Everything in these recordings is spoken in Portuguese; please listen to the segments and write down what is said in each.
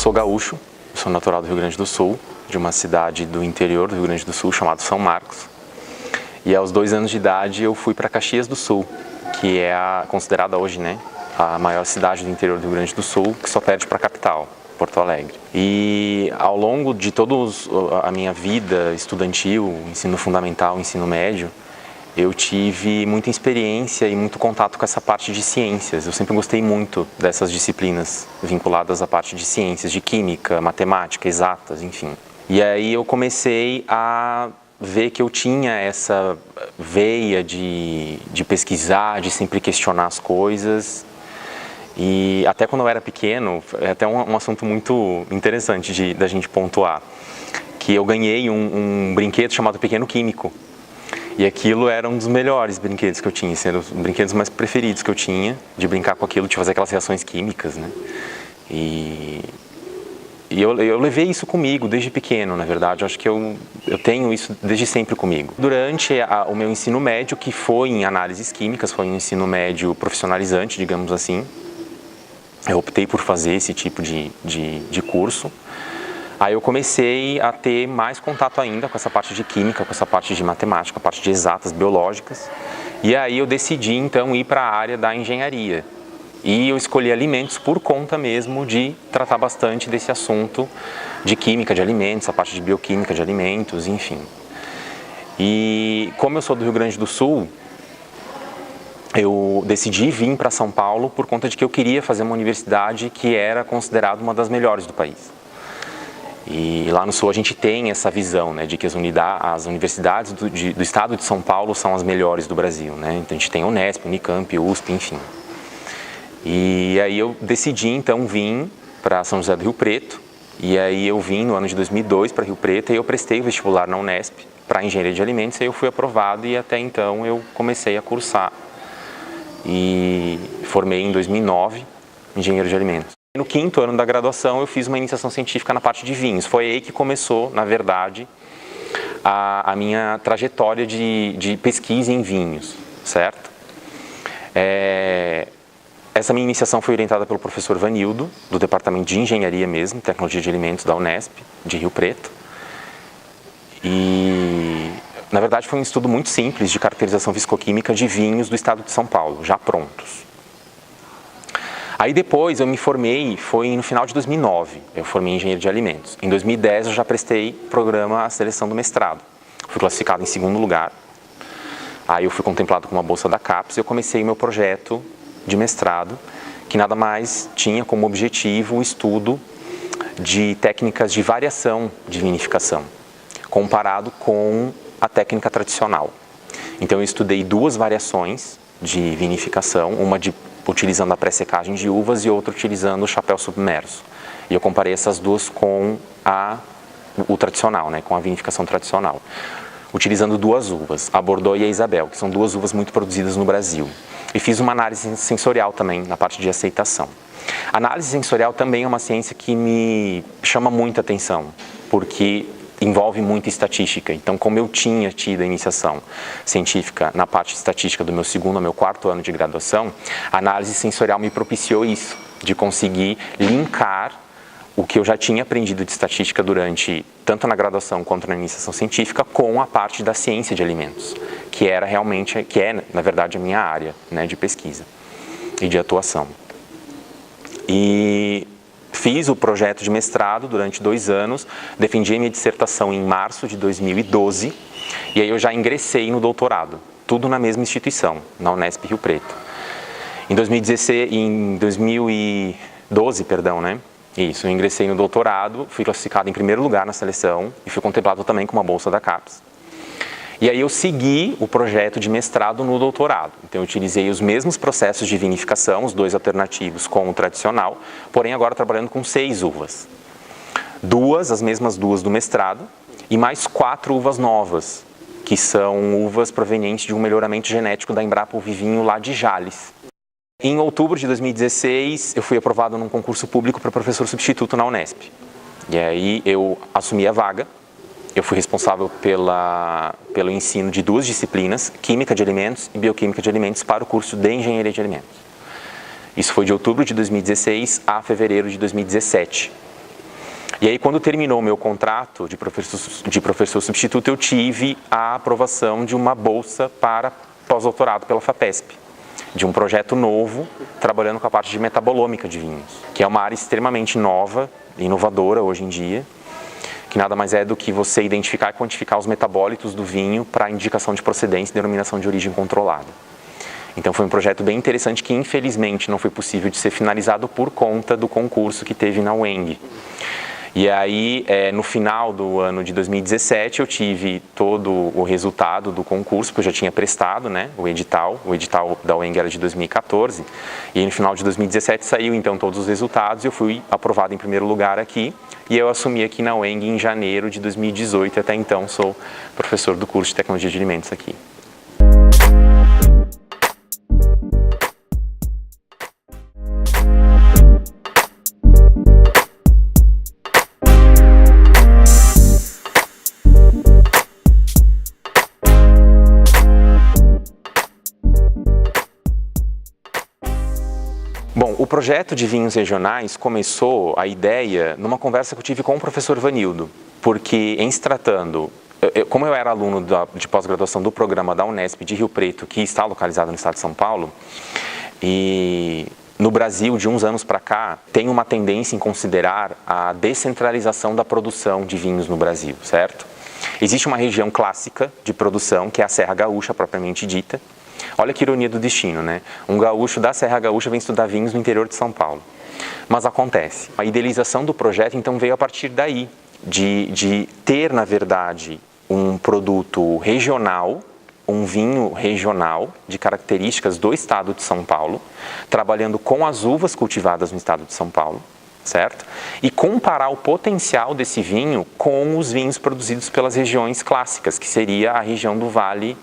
sou gaúcho, sou natural do Rio Grande do Sul, de uma cidade do interior do Rio Grande do Sul chamada São Marcos. E aos 2 anos de idade eu fui para Caxias do Sul, que é considerada hoje, né, a maior cidade do interior do Rio Grande do Sul, que só perde para a capital, Porto Alegre. E ao longo de toda a minha vida estudantil, ensino fundamental, ensino médio, eu tive muita experiência e muito contato com essa parte de ciências. Eu sempre gostei muito dessas disciplinas vinculadas à parte de ciências, de química, matemática, exatas, enfim. E aí eu comecei a ver que eu tinha essa veia de pesquisar, de sempre questionar as coisas. E até quando eu era pequeno, é até um assunto muito interessante da gente pontuar, que eu ganhei um brinquedo chamado Pequeno Químico. E aquilo era um dos melhores brinquedos que eu tinha, eram os brinquedos mais preferidos que eu tinha, de brincar com aquilo, de fazer aquelas reações químicas, né? E eu levei isso comigo desde pequeno, na verdade. Eu acho que eu tenho isso desde sempre comigo. Durante o meu ensino médio, que foi em análises químicas, foi um ensino médio profissionalizante, digamos assim, eu optei por fazer esse tipo de curso. Aí eu comecei a ter mais contato ainda com essa parte de química, com essa parte de matemática, a parte de exatas, biológicas. E aí eu decidi então ir para a área da engenharia. E eu escolhi alimentos por conta mesmo de tratar bastante desse assunto de química de alimentos, a parte de bioquímica de alimentos, enfim. E como eu sou do Rio Grande do Sul, eu decidi vir para São Paulo por conta de que eu queria fazer uma universidade que era considerada uma das melhores do país. E lá no Sul a gente tem essa visão, né, de que as universidades do estado de São Paulo são as melhores do Brasil, né? Então a gente tem a Unesp, Unicamp, USP, enfim. E aí eu decidi então vir para São José do Rio Preto, e aí eu vim no ano de 2002 para Rio Preto e eu prestei o vestibular na Unesp para Engenharia de Alimentos, e aí eu fui aprovado e até então eu comecei a cursar. E formei em 2009 Engenheiro de Alimentos. No 5º ano da graduação eu fiz uma iniciação científica na parte de vinhos. Foi aí que começou, na verdade, a minha trajetória de pesquisa em vinhos, certo? Essa minha iniciação foi orientada pelo professor Vanildo, do Departamento de Engenharia mesmo, Tecnologia de Alimentos da Unesp, de Rio Preto. E, na verdade, foi um estudo muito simples de caracterização fisicoquímica de vinhos do estado de São Paulo, já prontos. Aí depois eu me formei, foi no final de 2009, eu formei em Engenharia de Alimentos. Em 2010 eu já prestei programa à seleção do mestrado. Fui classificado em 2º lugar. Aí eu fui contemplado com uma bolsa da CAPES e eu comecei o meu projeto de mestrado, que nada mais tinha como objetivo o estudo de técnicas de variação de vinificação, comparado com a técnica tradicional. Então eu estudei 2 variações de vinificação, uma utilizando a pré-secagem de uvas e outra utilizando o chapéu submerso. E eu comparei essas 2 com o tradicional, né, com a vinificação tradicional, utilizando 2 uvas, a Bordeaux e a Isabel, que são 2 uvas muito produzidas no Brasil. E fiz uma análise sensorial também na parte de aceitação. A análise sensorial também é uma ciência que me chama muita atenção, porque envolve muita estatística. Então, como eu tinha tido a iniciação científica na parte de estatística do meu 2º ao meu 4º ano de graduação, a análise sensorial me propiciou isso, de conseguir linkar o que eu já tinha aprendido de estatística durante, tanto na graduação quanto na iniciação científica, com a parte da ciência de alimentos, que é, na verdade, a minha área, né, de pesquisa e de atuação. E fiz o projeto de mestrado durante 2 anos, defendi a minha dissertação em março de 2012, e aí eu já ingressei no doutorado, tudo na mesma instituição, na Unesp Rio Preto. Em 2012, né? Isso, eu ingressei no doutorado, fui classificado em 1º lugar na seleção e fui contemplado também com uma bolsa da CAPES. E aí eu segui o projeto de mestrado no doutorado. Então eu utilizei os mesmos processos de vinificação, os 2 alternativos com o tradicional, porém agora trabalhando com 6 uvas. As mesmas 2 do mestrado, e mais 4 uvas novas, que são uvas provenientes de um melhoramento genético da Embrapa Vivinho lá de Jales. Em outubro de 2016, eu fui aprovado num concurso público para professor substituto na Unesp. E aí eu assumi a vaga. Eu fui responsável pelo ensino de 2 disciplinas, Química de Alimentos e Bioquímica de Alimentos, para o curso de Engenharia de Alimentos. Isso foi de outubro de 2016 a fevereiro de 2017. E aí, quando terminou o meu contrato de professor substituto, eu tive a aprovação de uma bolsa para pós-doutorado pela FAPESP, de um projeto novo, trabalhando com a parte de metabolômica de vinhos, que é uma área extremamente nova, inovadora hoje em dia, que nada mais é do que você identificar e quantificar os metabólitos do vinho para indicação de procedência e denominação de origem controlada. Então foi um projeto bem interessante que infelizmente não foi possível de ser finalizado por conta do concurso que teve na UENG. E aí, no final do ano de 2017, eu tive todo o resultado do concurso, porque eu já tinha prestado, né, o edital da UENG era de 2014, e aí, no final de 2017 saiu então todos os resultados, eu fui aprovado em primeiro lugar aqui, e eu assumi aqui na UENG em janeiro de 2018, até então sou professor do curso de Tecnologia de Alimentos aqui. Bom, o projeto de vinhos regionais começou, a ideia, numa conversa que eu tive com o professor Vanildo, porque em se tratando, como eu era aluno de pós-graduação do programa da Unesp de Rio Preto, que está localizado no estado de São Paulo, e no Brasil, de uns anos para cá, tem uma tendência em considerar a descentralização da produção de vinhos no Brasil, certo? Existe uma região clássica de produção, que é a Serra Gaúcha, propriamente dita. Olha que ironia do destino, né? Um gaúcho da Serra Gaúcha vem estudar vinhos no interior de São Paulo. Mas acontece. A idealização do projeto, então, veio a partir daí, de ter, na verdade, um produto regional, um vinho regional, de características do estado de São Paulo, trabalhando com as uvas cultivadas no estado de São Paulo, certo? E comparar o potencial desse vinho com os vinhos produzidos pelas regiões clássicas, que seria a região do Vale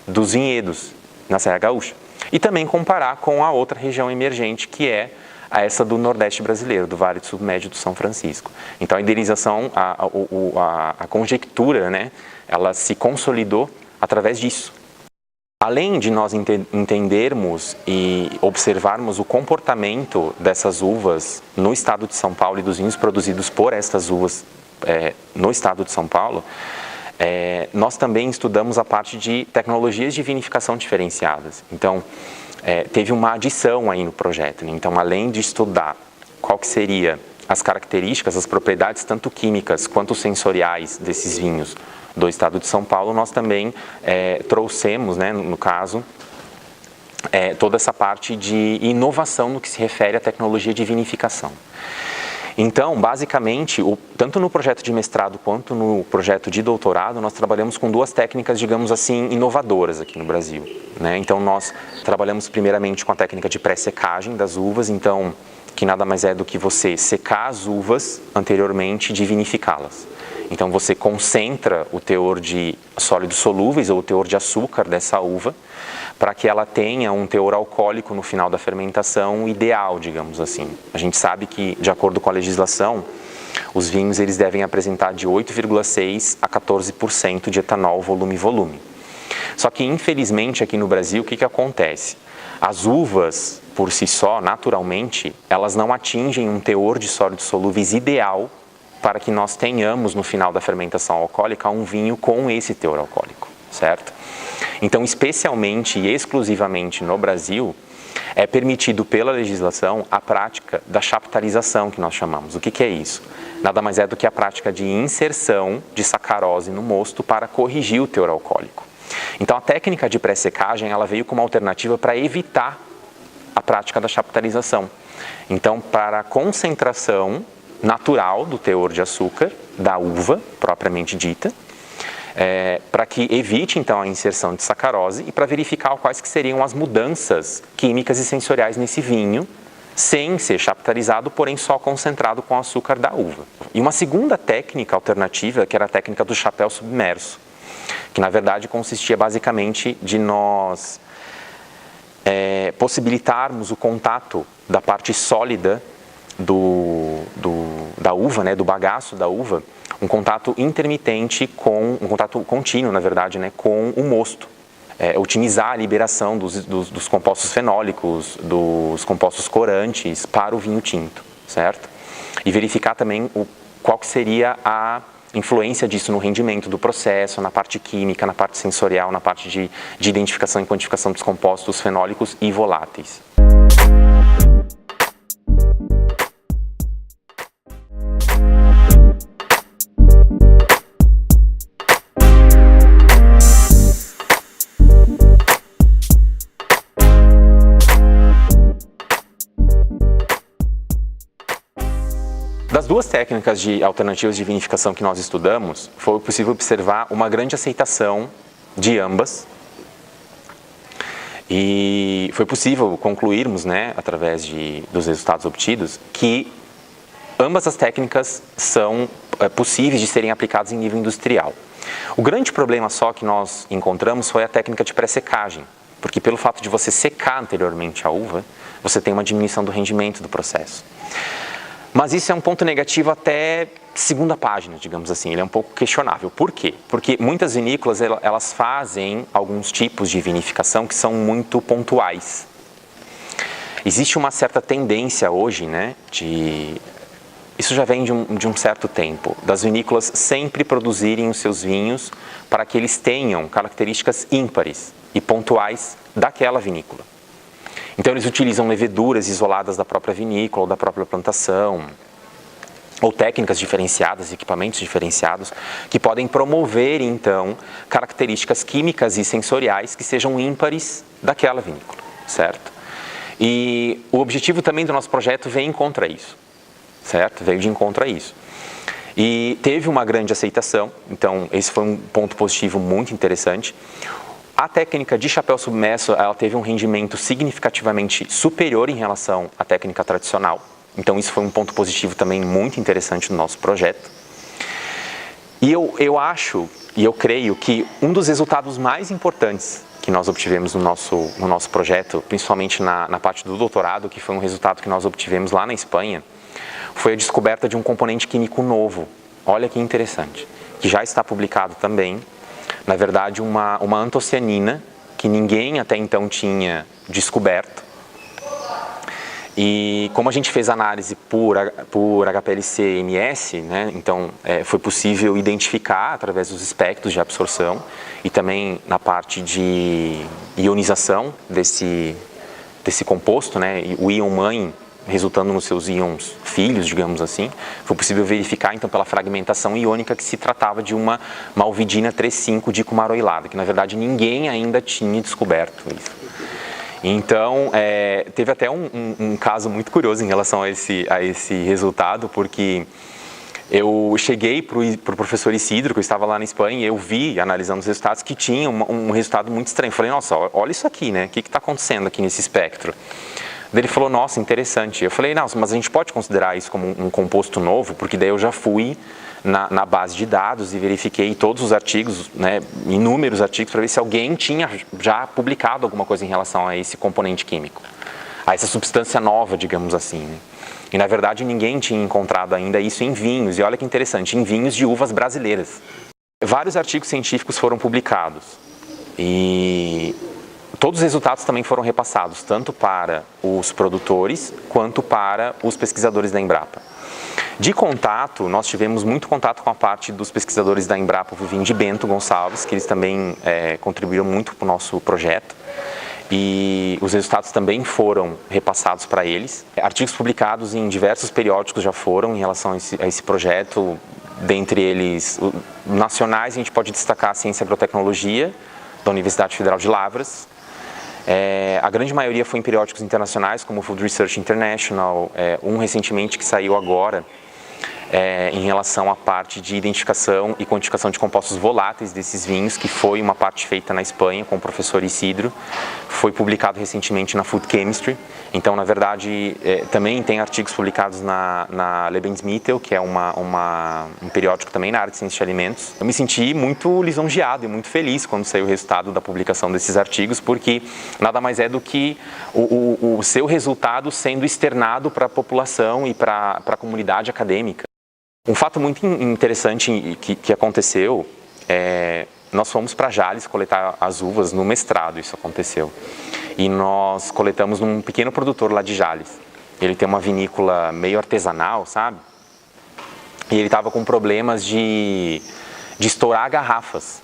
dos Vinhedos, na Serra Gaúcha. E também comparar com a outra região emergente, que é essa do Nordeste brasileiro, do Vale do Sul Médio do São Francisco. Então a idealização, a conjectura, né, ela se consolidou através disso. Além de nós entendermos e observarmos o comportamento dessas uvas no estado de São Paulo e dos vinhos produzidos por essas uvas no estado de São Paulo, nós também estudamos a parte de tecnologias de vinificação diferenciadas. Então, teve uma adição aí no projeto, né? Então, além de estudar qual que seria as características, as propriedades tanto químicas quanto sensoriais desses vinhos do estado de São Paulo, nós também trouxemos, né, no caso, toda essa parte de inovação no que se refere à tecnologia de vinificação. Então, basicamente, tanto no projeto de mestrado quanto no projeto de doutorado, nós trabalhamos com duas técnicas, digamos assim, inovadoras aqui no Brasil, né? Então, nós trabalhamos primeiramente com a técnica de pré-secagem das uvas, então, que nada mais é do que você secar as uvas anteriormente de vinificá-las. Então, você concentra o teor de sólidos solúveis ou o teor de açúcar dessa uva, para que ela tenha um teor alcoólico no final da fermentação ideal, digamos assim. A gente sabe que, de acordo com a legislação, os vinhos eles devem apresentar de 8,6% a 14% de etanol volume. Só que, infelizmente, aqui no Brasil, o que acontece? As uvas, por si só, naturalmente, elas não atingem um teor de sólidos solúveis ideal para que nós tenhamos, no final da fermentação alcoólica, um vinho com esse teor alcoólico, certo? Então, especialmente e exclusivamente no Brasil, é permitido pela legislação a prática da chaptalização, que nós chamamos. O que é isso? Nada mais é do que a prática de inserção de sacarose no mosto para corrigir o teor alcoólico. Então, a técnica de pré-secagem, ela veio como alternativa para evitar a prática da chaptalização. Então, para a concentração natural do teor de açúcar da uva, propriamente dita, para que evite, então, a inserção de sacarose e para verificar quais que seriam as mudanças químicas e sensoriais nesse vinho, sem ser chaptalizado, porém só concentrado com o açúcar da uva. E uma segunda técnica alternativa, que era a técnica do chapéu submerso, que na verdade consistia basicamente de nós possibilitarmos o contato da parte sólida da uva, né, do bagaço da uva, um contato intermitente um contato contínuo, na verdade, né, com o mosto. Otimizar a liberação dos compostos fenólicos, dos compostos corantes para o vinho tinto, certo? E verificar também qual que seria a influência disso no rendimento do processo, na parte química, na parte sensorial, na parte de identificação e quantificação dos compostos fenólicos e voláteis. Das duas técnicas de alternativas de vinificação que nós estudamos, foi possível observar uma grande aceitação de ambas. E foi possível concluirmos, né, através dos resultados obtidos, que ambas as técnicas são possíveis de serem aplicadas em nível industrial. O grande problema só que nós encontramos foi a técnica de pré-secagem, porque pelo fato de você secar anteriormente a uva, você tem uma diminuição do rendimento do processo. Mas isso é um ponto negativo até segunda página, digamos assim, ele é um pouco questionável. Por quê? Porque muitas vinícolas, elas fazem alguns tipos de vinificação que são muito pontuais. Existe uma certa tendência hoje, né, isso já vem de um certo tempo, das vinícolas sempre produzirem os seus vinhos para que eles tenham características ímpares e pontuais daquela vinícola. Então eles utilizam leveduras isoladas da própria vinícola ou da própria plantação, ou técnicas diferenciadas, equipamentos diferenciados, que podem promover então características químicas e sensoriais que sejam ímpares daquela vinícola, certo? E o objetivo também do nosso projeto vem contra isso, certo? Veio de encontro a isso. E teve uma grande aceitação, então esse foi um ponto positivo muito interessante. A técnica de chapéu submerso, ela teve um rendimento significativamente superior em relação à técnica tradicional. Então isso foi um ponto positivo também muito interessante no nosso projeto. E eu acho, e eu creio que um dos resultados mais importantes que nós obtivemos no nosso projeto, principalmente na parte do doutorado, que foi um resultado que nós obtivemos lá na Espanha, foi a descoberta de um componente químico novo. Olha que interessante, que já está publicado também. Na verdade, uma antocianina que ninguém até então tinha descoberto. E como a gente fez análise por HPLC-MS, né, então foi possível identificar através dos espectros de absorção e também na parte de ionização desse composto, né, o íon mãe resultando nos seus íons filhos, digamos assim, foi possível verificar então pela fragmentação iônica que se tratava de uma malvidina 3,5-dicumaroilada, que na verdade ninguém ainda tinha descoberto isso. Então, teve até um caso muito curioso em relação a esse resultado, porque eu cheguei para o professor Isidro, que eu estava lá na Espanha, e eu vi, analisando os resultados, que tinha um resultado muito estranho. Eu falei, nossa, olha isso aqui, né? O que está acontecendo aqui nesse espectro? Daí ele falou, nossa, interessante. Eu falei, não, mas a gente pode considerar isso como um composto novo, porque daí eu já fui na base de dados e verifiquei todos os artigos, né, inúmeros artigos, para ver se alguém tinha já publicado alguma coisa em relação a esse componente químico, a essa substância nova, digamos assim, né? E na verdade ninguém tinha encontrado ainda isso em vinhos, e olha que interessante, em vinhos de uvas brasileiras. Vários artigos científicos foram publicados e todos os resultados também foram repassados, tanto para os produtores quanto para os pesquisadores da Embrapa. De contato, nós tivemos muito contato com a parte dos pesquisadores da Embrapa, o Vivinho de Bento Gonçalves, que eles também contribuíram muito para o nosso projeto. E os resultados também foram repassados para eles. Artigos publicados em diversos periódicos já foram em relação a esse projeto. Dentre eles, nacionais, a gente pode destacar a Ciência e Agrotecnologia, da Universidade Federal de Lavras. A grande maioria foi em periódicos internacionais, como o Food Research International, um recentemente que saiu agora, em relação à parte de identificação e quantificação de compostos voláteis desses vinhos, que foi uma parte feita na Espanha com o professor Isidro, foi publicado recentemente na Food Chemistry. Então, na verdade, também tem artigos publicados na Lebensmittel, que é um periódico também na área de ciência de alimentos. Eu me senti muito lisonjeado e muito feliz quando saiu o resultado da publicação desses artigos, porque nada mais é do que o seu resultado sendo externado para a população e para a comunidade acadêmica. Um fato muito interessante que aconteceu, nós fomos para Jales coletar as uvas no mestrado, isso aconteceu. E nós coletamos num pequeno produtor lá de Jales. Ele tem uma vinícola meio artesanal, sabe? e ele estava com problemas de estourar garrafas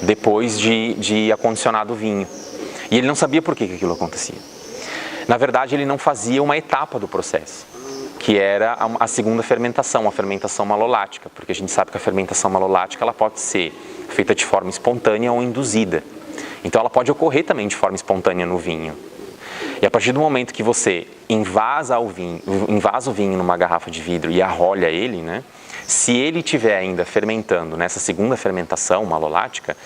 depois de acondicionado o vinho. E ele não sabia por que aquilo acontecia. Na verdade, ele não fazia uma etapa do processo, que era a segunda fermentação, a fermentação malolática, porque a gente sabe que a fermentação malolática ela pode ser feita de forma espontânea ou induzida. Então ela pode ocorrer também de forma espontânea no vinho. E a partir do momento que você invasa o vinho numa garrafa de vidro e arrolha ele, né, se ele estiver ainda fermentando nessa segunda fermentação malolática,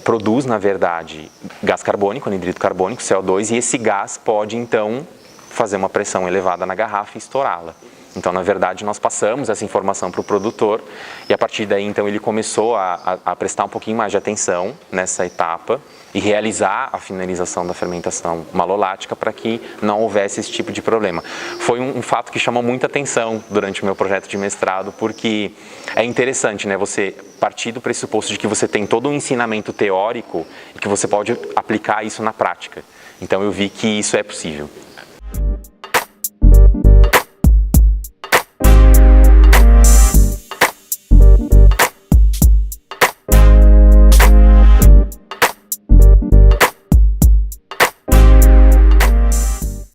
produz, na verdade, gás carbônico, anidrito carbônico, CO2, e esse gás pode, então, fazer uma pressão elevada na garrafa e estourá-la. Então, na verdade, nós passamos essa informação para o produtor e, a partir daí, então, ele começou a prestar um pouquinho mais de atenção nessa etapa e realizar a finalização da fermentação malolática para que não houvesse esse tipo de problema. Foi um fato que chamou muita atenção durante o meu projeto de mestrado, porque é interessante, né, você partir do pressuposto de que você tem todo um ensinamento teórico e que você pode aplicar isso na prática. Então eu vi que isso é possível.